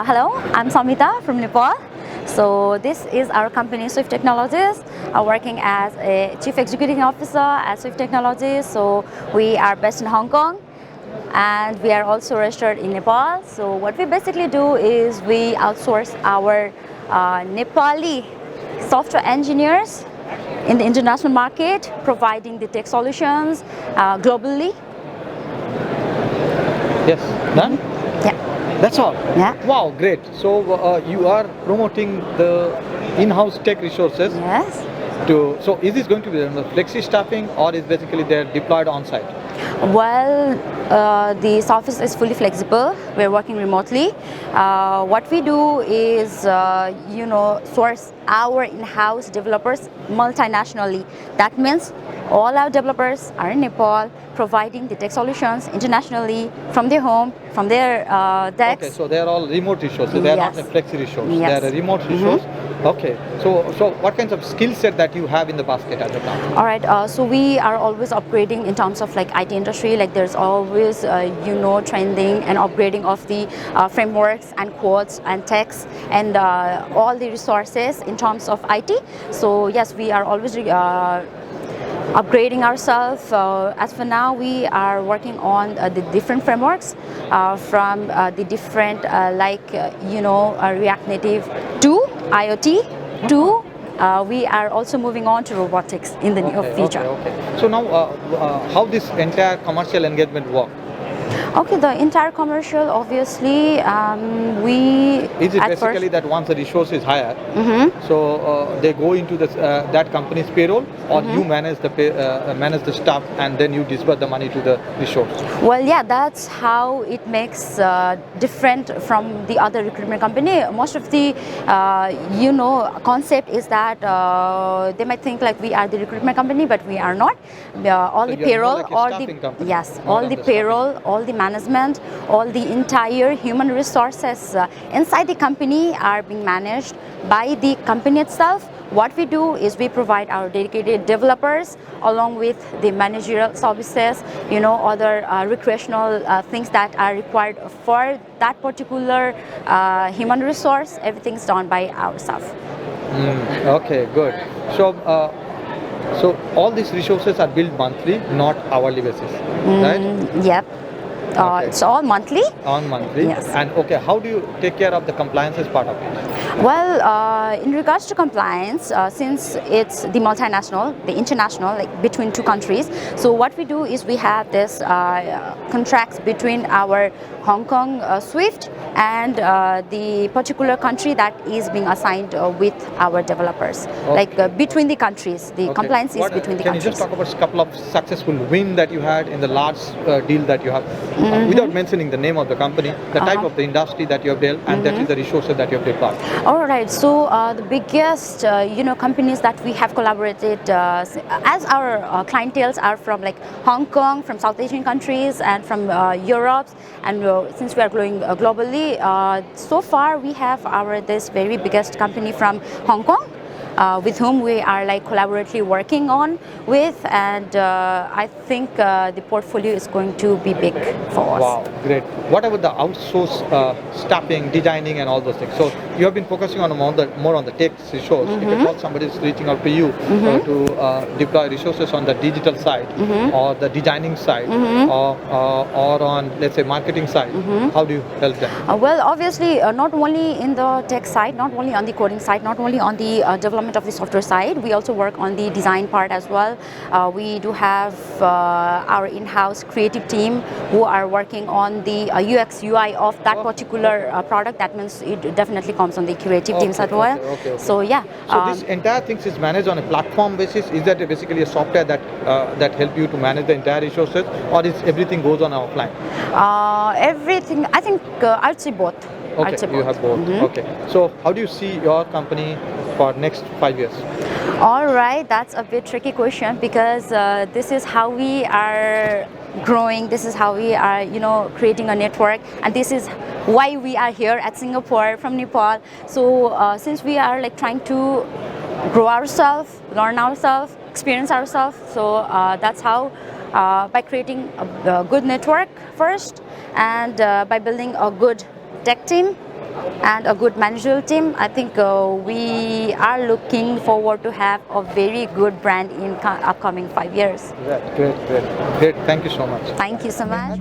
Hello, I'm Samita from Nepal. So this is our company Swivt Technologies, working as a Chief Executive Officer at Swivt Technologies. So we are based in Hong Kong and we are also registered in Nepal. So what we basically do is we outsource our Nepali software engineers in the international market, providing the tech solutions globally. Yes, done? Yeah. That's all? Yeah. Wow, great. So you are promoting the in-house tech resources. Yes. So is this going to be flexi staffing or is basically they're deployed on-site? Well, this office is fully flexible. We're working remotely. What we do is, source our in-house developers multinationally. That means all our developers are in Nepal, providing the tech solutions internationally from their home, from their desks. Okay, so they're all remote resources. They're not a flexi resource. Yes. They're a remote resource. Okay, so what kinds of skill set that you have in the basket as of now? All right, so we are always upgrading in terms of like IT industry. Like there's always, trending and upgrading of the frameworks and codes and techs and all the resources in terms of IT. So yes, we are always upgrading ourselves. As for now, we are working on the different frameworks from the different React Native to IoT to we are also moving on to robotics in the near future. Okay. So now how this entire commercial engagement work? Okay, the entire commercial, obviously, Is it basically that once the resource is hired, so they go into that company's payroll, or you manage the staff and then you disburse the money to the resource? Well, yeah, that's how it makes different from the other recruitment company. Most of the concept is that they might think like we are the recruitment company, but we are not. All so the payroll, like all the payroll, all the management, all the entire human resources inside the company are being managed by the company itself. What we do is we provide our dedicated developers along with the managerial services, other recreational things that are required for that particular human resource. Everything's done by ourselves. Okay, good. So all these resources are billed monthly, not hourly basis, right? Yep. Okay. It's all monthly. On monthly. Yes. And okay, how do you take care of the compliance as part of it? Well, in regards to compliance, since it's the multinational, the international, like between two countries, so what we do is we have this contracts between our Hong Kong Swivt and the particular country that is being assigned with our developers. Okay. Like between the countries, the compliance is between the countries. Can you just talk about a couple of successful wins that you had in the large deal that you have, without mentioning the name of the company, the type of the industry that you have dealt, and that is the resources that you have deployed? All right. So the biggest, companies that we have collaborated, as our clienteles are from like Hong Kong, from South Asian countries, and from Europe, and since we are growing globally, so far we have this very biggest company from Hong Kong. With whom we are like collaboratively working on with, and I think the portfolio is going to be big for us. Wow, great. What about the outsource staffing, designing, and all those things? So you have been focusing on more on the tech resource. If at all somebody is reaching out to you to deploy resources on the digital side or the designing side or on, let's say, marketing side, how do you help them? Well, obviously, not only in the tech side, not only on the coding side, not only on the development of the software side, we also work on the design part as well. We do have our in-house creative team who are working on the UX UI of that particular product. That means it definitely comes on the creative teams as well. Okay. So yeah. So this entire thing is managed on a platform basis. Is that basically a software that help you to manage the entire resources, or is everything goes on offline? Everything. I think I'd say both. Okay, you have both. Okay. So how do you see your company for next 5 years? All right, that's a bit tricky question because this is how we are growing. This is how we are, creating a network, and this is why we are here at Singapore from Nepal. So since we are like trying to grow ourselves, learn ourselves, experience ourselves, so that's how by creating a good network first, and by building a good tech team, and a good managerial team, I think we are looking forward to have a very good brand in upcoming 5 years. Great. Thank you so much. Thank you so much.